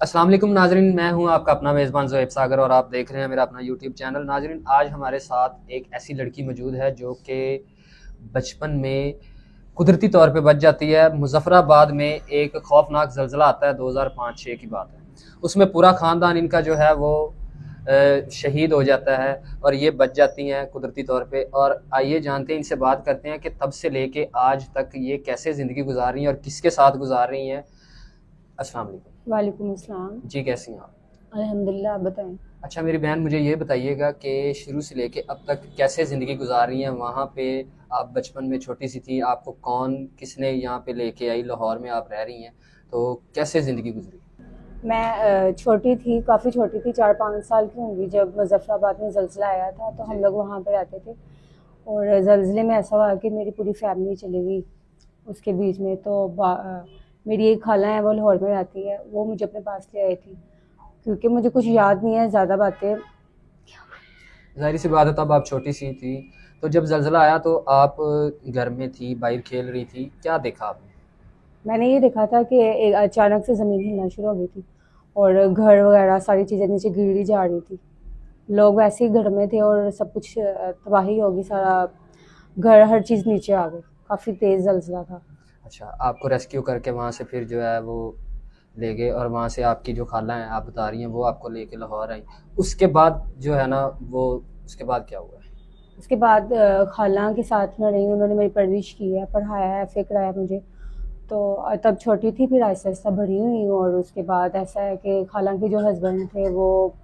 अस्सलाम वालेकुम नाजरीन, मैं हूं आपका अपना मेज़बान ज़ोएब सागर और आप देख रहे हैं मेरा अपना यूट्यूब चैनल। नाजरीन, आज हमारे साथ एक ऐसी लड़की मौजूद है जो कि बचपन में कुदरती तौर पे बच जाती है। मुजफ्फराबाद में एक खौफनाक ज़लज़ला आता है, 2005-6 की बात है। उसमें पूरा ख़ानदान इनका जो है वो शहीद हो जाता है और ये बच जाती हैं कुदरती तौर पे। और आइए जानते हैं, इनसे बात करते हैं कि तब से लेके आज तक ये कैसे ज़िंदगी गुजार रही हैं और किसके साथ गुजार रही हैं। अस्सलाम वालेकुम। वालेकुम अस्सलाम। जी, कैसी हैं आप? अल्हम्दुलिल्लाह, आप बताएं। अच्छा मेरी बहन, मुझे ये बताइएगा कि शुरू से लेके अब तक कैसे ज़िंदगी गुजार रही हैं वहाँ पे। आप बचपन में छोटी सी थी, आपको कौन किसने यहाँ पे लेके आई, लाहौर में आप रह रही हैं, तो कैसे ज़िंदगी गुजरी? मैं छोटी थी, काफ़ी छोटी थी, 4-5 साल की होंगी जब मुज़फ़्फ़राबाद में ज़लज़ला आया था, तो हम जी। लोग वहाँ पे रहते थे। और ज़लज़ले में ऐसा हुआ कि मेरी पूरी फैमिली चली गई उसके बीच में। तो मेरी एक खाला है, वो लाहौर में रहती है, वो मुझे अपने पास ले आई थी, क्योंकि मुझे कुछ याद नहीं है ज़्यादा बातें। ज़ाहिर सी बात है, तब आप छोटी सी थी। तो जब ज़लज़ला आया तो आप घर में थी, बाहर खेल रही थी, क्या देखा आपने? मैंने ये देखा था कि एक अचानक से ज़मीन हिलना शुरू हो गई थी और घर वगैरह सारी चीज़ें नीचे गिरती जा रही थी। लोग वैसे ही घर में थे और सब कुछ तबाही होगी, सारा घर, हर चीज़ नीचे आ गई। काफ़ी तेज़ ज़लज़ला था। अच्छा, आपको रेस्क्यू करके वहाँ से फिर जो है वो ले गए और वहाँ से आपकी जो खाला हैं आप बता रही हैं वो आपको लेके लाहौर आई। उसके बाद जो है ना वो, उसके बाद क्या हुआ? उसके बाद खाला के साथ में रही, उन्होंने मेरी परवरिश की है, पढ़ाया है, एफ़ए कराया मुझे। तो तब छोटी थी, फिर आहिस्ता-आहिस्ता बड़ी हुई हूँ। और उसके बाद ऐसा है कि खाला के जो हस्बैंड थे वो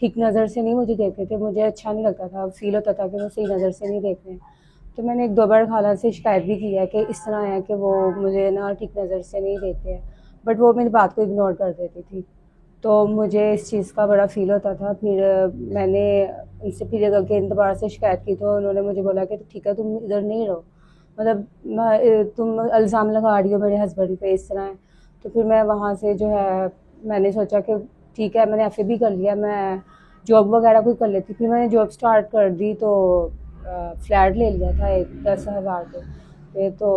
ठीक नज़र से नहीं मुझे देखते थे, मुझे अच्छा नहीं लगता था, फ़ील होता था कि वो सही नज़र से नहीं देख रहे हैं। तो मैंने 1-2 बार खाला से शिकायत भी की है कि इस तरह है कि वो मुझे ना ठीक नज़र से नहीं देखते हैं, बट वो मेरी बात को इग्नोर कर देती थी। तो मुझे इस चीज़ का बड़ा फ़ील होता था। फिर मैंने उनसे फिर अगेन दोबारा से शिकायत की, तो उन्होंने मुझे बोला कि ठीक है, तुम इधर नहीं रहो, मतलब तुम इल्ज़ाम लगा रही हो मेरे हस्बैंड पे, इस तरह है। तो फिर मैं वहाँ से जो है, मैंने सोचा कि ठीक है, मैंने एफ़ए भी कर लिया, मैं जॉब वगैरह कोई कर लेती। फिर मैंने जॉब स्टार्ट कर दी, तो फ्लैट ले लिया था एक 10,000 पे। तो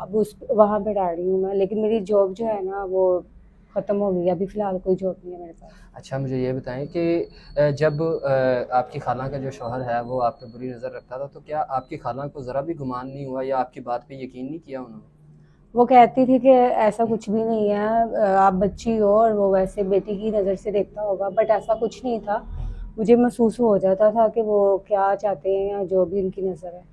अब उस वहाँ पे रह रही हूँ मैं, लेकिन मेरी जॉब जो है ना वो ख़त्म हो गई है, अभी फ़िलहाल कोई जॉब नहीं है मेरे पास। अच्छा मुझे ये बताएँ कि जब आपकी खाला का जो शौहर है वो आप पे बुरी नज़र रखता था, तो क्या आपकी खाला को ज़रा भी गुमान नहीं हुआ या आपकी बात पे यकीन नहीं किया उन्होंने? वो कहती थी कि ऐसा कुछ भी नहीं है, आप बच्ची हो और वो वैसे बेटी की नज़र से देखता होगा, बट ऐसा कुछ नहीं था। मुझे महसूस हो जाता था कि वो क्या चाहते हैं या जो भी उनकी नज़र है।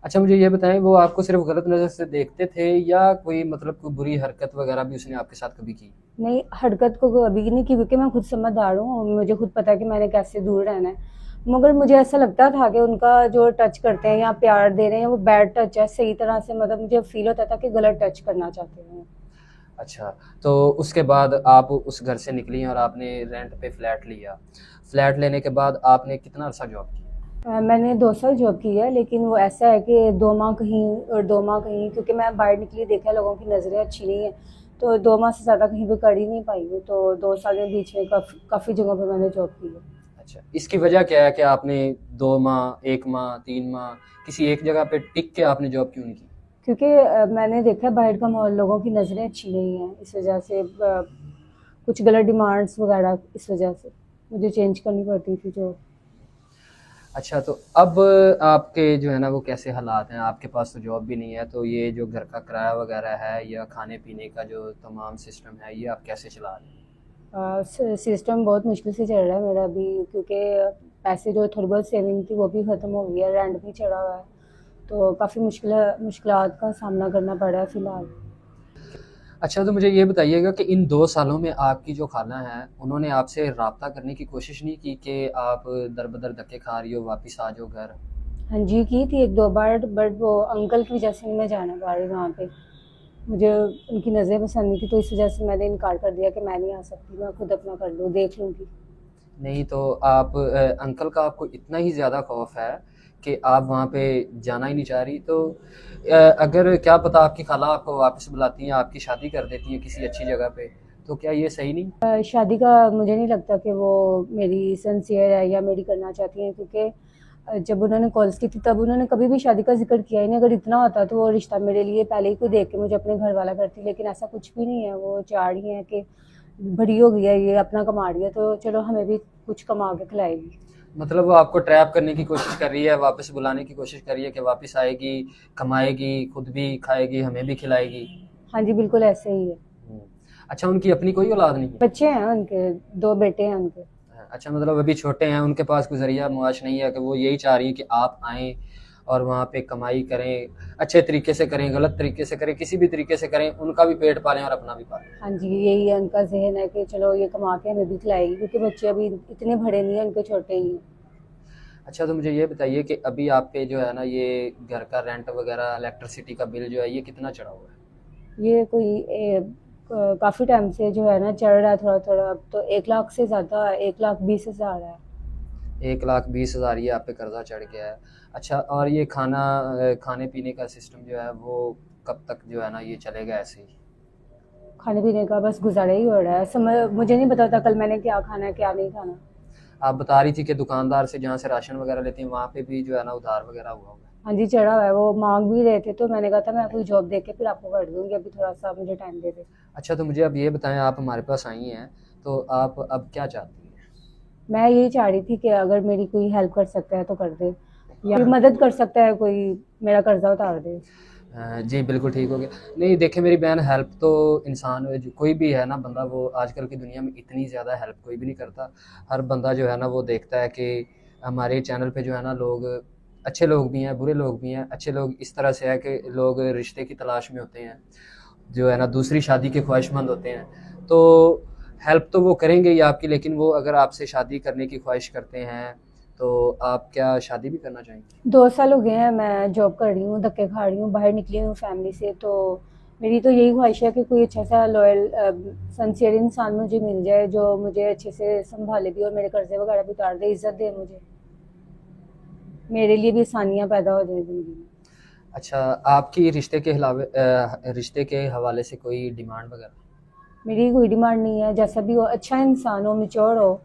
अच्छा मुझे ये बताएँ, वो आपको सिर्फ़ गलत नज़र से देखते थे या कोई मतलब कोई बुरी हरकत वग़ैरह भी उसने आपके साथ कभी की? नहीं, हरकत को अभी नहीं की, क्योंकि मैं खुद समझदार हूँ और मुझे खुद पता है कि मैंने कैसे दूर रहना है। मगर मुझे ऐसा लगता था कि उनका जो टच करते हैं या प्यार दे रहे हैं वो बैड टच है, सही तरह से, मतलब मुझे फ़ील होता था कि गलत टच करना चाहते हैं। अच्छा, तो उसके बाद आप उस घर से निकली और आपने रेंट पे फ्लैट लिया। फ्लैट लेने के बाद आपने कितना अर्सा जॉब की? मैंने 2 साल जॉब की है, लेकिन वो ऐसा है कि 2 माह कहीं और 2 माह कहीं, क्योंकि मैं बाहर निकली, देखा लोगों की नज़रें अच्छी नहीं हैं, तो 2 माह से ज़्यादा कहीं पे कर ही नहीं पाई हूँ। तो 2 साल में बीच में काफ़ी जगहों पे मैंने जॉब की है। अच्छा, इसकी वजह क्या है कि आपने 2 माह, 1 माह, 3 माह किसी एक जगह पे टिक के आपने जॉब क्यों नहीं की? क्योंकि मैंने देखा है बाहर का माहौल, लोगों की नज़रें अच्छी नहीं हैं, इस वजह से कुछ गलत डिमांड्स वगैरह, इस वजह से मुझे चेंज करनी पड़ती थी जॉब। अच्छा, तो अब आपके जो है ना वो कैसे हालात हैं? आपके पास तो जॉब भी नहीं है, तो ये जो घर का किराया वगैरह है या खाने-पीने का जो तमाम सिस्टम है, ये आप कैसे चला रहे हैं? सिस्टम बहुत मुश्किल से चल रहा है मेरा अभी, क्योंकि पैसे जो थोड़ी बहुत सेविंग थी वो भी ख़त्म हो गई है, रेंट भी चढ़ा हुआ है, तो काफ़ी मुश्किलात का सामना करना पड़ रहा है फ़िलहाल। अच्छा, तो मुझे ये बताइएगा कि इन 2 सालों में आपकी जो खाला हैं, उन्होंने आपसे राब्ता करने की कोशिश नहीं की कि आप दर-बदर धक्के खा रही हो, वापिस आ जाओ घर? हाँ जी, की थी 1-2 बार, बट वो अंकल की वजह से नहीं मैं जाना पा रही वहाँ पे। मुझे उनकी नज़रें पसंद नहीं थी, तो इस वजह से मैंने इनकार कर दिया कि मैं नहीं आ सकती, मैं खुद अपना कर लूँ, देख लूँगी। नहीं तो आप अंकल का आपको इतना ही ज़्यादा खौफ है कि आप वहाँ पे जाना ही नहीं चाह रही, तो अगर क्या पता आपकी खाला आपको वापस बुलाती हैं, आपकी शादी कर देती हैं किसी अच्छी जगह पे, तो क्या ये सही नहीं? शादी का मुझे नहीं लगता कि वो मेरी सिंसियर है या मेरी करना चाहती हैं, क्योंकि जब उन्होंने कॉल्स की थी तब उन्होंने कभी भी शादी का जिक्र किया ही नहीं। अगर इतना होता तो वो रिश्ता मेरे लिए पहले ही कोई देख के मुझे अपने घर वाला करती, लेकिन ऐसा कुछ भी नहीं है। वो चाह रही हैं कि बड़ी हो गई है, ये अपना कमा रही है, तो चलो हमें भी कुछ कमा के खिलाएगी। मतलब वो आपको ट्रैप करने की कोशिश कर रही है, वापस बुलाने की कोशिश कर रही है कि वापस आएगी, कमाएगी, खुद भी खाएगी, हमें भी खिलाएगी। हाँ जी, बिल्कुल ऐसे ही है। हम्म। अच्छा, उनकी अपनी कोई औलाद नहीं है? बच्चे हैं उनके, 2 बेटे हैं उनके। अच्छा, मतलब अभी छोटे हैं, उनके पास कोई ज़रिया मुआश नहीं है कि वो यही चाह रही है कि आप आएँ और वहाँ पे कमाई करें, अच्छे तरीके से करें, गलत तरीके से करें, किसी भी तरीके से करें, उनका भी पेट पालें और अपना भी पालें। हाँ जी, यही है उनका ज़हन है कि चलो ये कमा के हमें भी खिलाएगी, क्योंकि बच्चे अभी इतने बड़े नहीं हैं, उनके छोटे ही हैं। अच्छा, तो मुझे ये बताइए कि अभी आप पे जो है ना ये घर का रेंट वगैरह, इलेक्ट्रिसिटी का बिल जो है ये कितना चढ़ा हुआ है? ये कोई काफ़ी टाइम से जो है ना चढ़ रहा है थोड़ा थोड़ा, अब तो 1 लाख से ज़्यादा, 1,20,000 है। 1,20,000 ये आप पे कर्जा चढ़ गया है। अच्छा, और ये खाने पीने का सिस्टम जो है वो कब तक जो है ना ये चलेगा ऐसे ही? खाने पीने का बस गुजारा ही हो रहा है, समझ मुझे नहीं पता था कल मैंने क्या खाना है क्या नहीं खाना। आप बता रही थी कि दुकानदार से जहाँ से राशन वगैरह लेती हैं वहाँ पे भी जो है ना उधार वगैरह हुआ हुआ है। हाँ जी, चढ़ा हुआ है, वो मांग भी रहे थे, तो मैंने कहा था मैं कोई जॉब देख के फिर आपको कर दूंगी, अभी थोड़ा सा मुझे टाइम दे दे। अच्छा, तो मुझे अब ये बताएं, आप हमारे पास आई हैं तो आप अब क्या चाहती हैं? मैं यही चाह रही थी कि अगर मेरी कोई हेल्प कर सकता है तो कर दे, या फिर मदद कर सकता है कोई, मेरा कर्जा उतार दे। जी, बिल्कुल ठीक हो गया। नहीं देखिए मेरी बहन, हेल्प तो इंसान कोई भी है ना बंदा, वो आजकल की दुनिया में इतनी ज़्यादा हेल्प कोई भी नहीं करता। हर बंदा जो है ना वो देखता है कि हमारे चैनल पे जो है ना लोग, अच्छे लोग भी हैं, बुरे लोग भी हैं। अच्छे लोग इस तरह से है कि लोग रिश्ते की तलाश में होते हैं, जो है ना दूसरी शादी के ख्वाहिशमंद होते हैं, तो हेल्प तो वो करेंगे ही आपकी, लेकिन वो अगर आपसे शादी करने की ख्वाहिश करते हैं तो आप क्या शादी भी करना चाहेंगे? 2 साल हो गए हैं मैं जॉब कर रही हूँ, धक्के खा रही हूँ, बाहर निकली हूँ फैमिली से, तो मेरी तो यही ख्वाहिश है कि कोई अच्छा सा लॉयल सनसियर इंसान मुझे मिल जाए, जो मुझे अच्छे से संभाले भी और मेरे कर्जे वगैरह भी उतार दे, इज्जत दे मुझे, मेरे लिए भी आसानियाँ पैदा हो जाए ज़िंदगी में। अच्छा, आपकी रिश्ते के हवाले से कोई डिमांड वगैरह? मेरी कोई डिमांड नहीं है, जैसा भी हो, अच्छा इंसान हो, मैच्योर हो,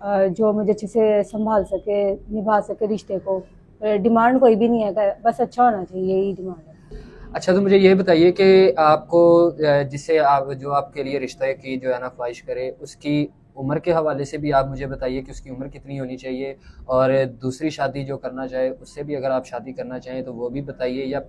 जो मुझे अच्छे से संभाल सके, निभा सके रिश्ते को। डिमांड कोई भी नहीं है, बस अच्छा होना चाहिए, यही डिमांड है। अच्छा, तो मुझे ये बताइए कि आपको जिससे आप, जो आपके लिए रिश्ते की जो है ना ख्वाहिश करे, उसकी उम्र के हवाले से भी आप मुझे बताइए कि उसकी उम्र कितनी होनी चाहिए, और दूसरी शादी जो करना चाहे उससे भी अगर आप शादी करना चाहें तो वो भी बताइए, या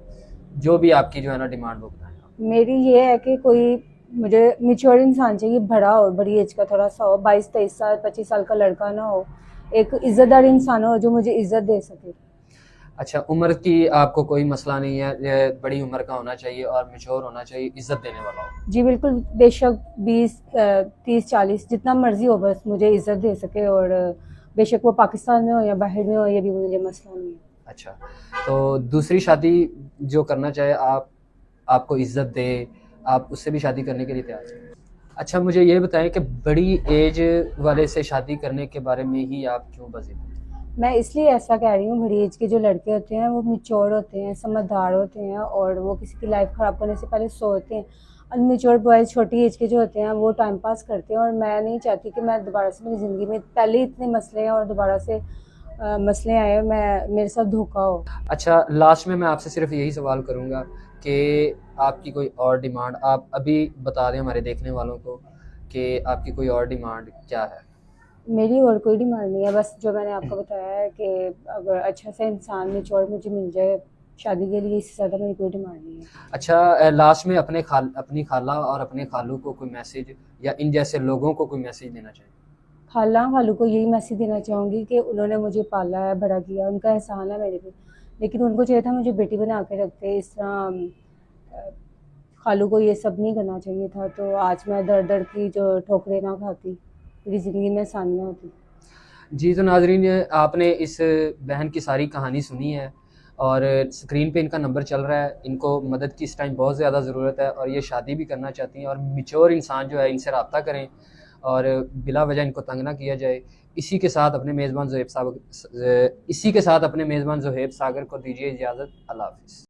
जो भी आपकी जो है ना डिमांड वो बताएं आप। मेरी ये है कि कोई मुझे मैच्योर इंसान चाहिए, बड़ा हो, बड़ी एज का थोड़ा सा हो, 22-23 साल 25 साल का लड़का ना हो, एक इज्जतदार इंसान हो जो मुझे इज्जत दे सके। अच्छा, उम्र की आपको कोई मसला नहीं है, ये बड़ी उम्र का होना चाहिए और मैच्योर होना चाहिए, इज्जत देने वाला हो? जी बिल्कुल, बेशक 20 30 40 जितना मर्जी हो, बस मुझे इज्जत दे सके, और बेशक वो पाकिस्तान में हो या बाहर में हो, ये भी मुझे मसला नहीं है। अच्छा, तो दूसरी शादी जो करना चाहे, आपको इज्जत दे, आप उससे भी शादी करने के लिए तैयार हैं? अच्छा, मुझे ये बताएं कि बड़ी एज वाले से शादी करने के बारे में ही आप क्यों बज़िद हैं? मैं इसलिए ऐसा कह रही हूँ, बड़ी एज के जो लड़के होते हैं वो मैच्योर होते हैं, समझदार होते हैं, और वो किसी की लाइफ ख़राब करने से पहले सोचते हैं। अनमेच्योर बॉयज़ छोटी एज के जो होते हैं वो टाइम पास करते हैं, और मैं नहीं चाहती कि मैं दोबारा से मेरी ज़िंदगी में, पहले ही इतने मसले हैं और दोबारा से मसले आए, मैं मेरे साथ धोखा हो। अच्छा, लास्ट में मैं आपसे सिर्फ यही सवाल करूंगा कि आपकी कोई और डिमांड आप अभी बता दें हमारे देखने वालों को, कि आपकी कोई और डिमांड क्या है? मेरी और कोई डिमांड नहीं है, बस जो मैंने आपको बताया है कि अगर अच्छा सा इंसान मैच्योर मुझे मिल जाए शादी के लिए, इससे ज़्यादा मेरी कोई डिमांड नहीं है। अच्छा, लास्ट में अपनी खाला और अपने खालू को कोई मैसेज, या इन जैसे लोगों को कोई मैसेज देना चाहिए? खाला खालू को यही मैसेज देना चाहूँगी कि उन्होंने मुझे पाला है, बड़ा किया, उनका एहसान है मेरे पे, लेकिन उनको चाहिए था मुझे बेटी बना के रखते, इस तरह खालू को ये सब नहीं करना चाहिए था, तो आज मैं दर दर की जो ठोकरें ना खाती, मेरी ज़िंदगी में आसानियाँ होती। जी, तो नाजरीन, आपने इस बहन की सारी कहानी सुनी है, और स्क्रीन पे इनका नंबर चल रहा है। इनको मदद की इस टाइम बहुत ज़्यादा ज़रूरत है, और ये शादी भी करना चाहती हैं, और मैच्योर इंसान जो है इनसे रब्ता करें, और बिला वजह इनको तंग ना किया जाए। इसी के साथ अपने मेज़बान ज़ोहेब सागर को दीजिए इजाज़त। अल्लाह हाफ़िज़।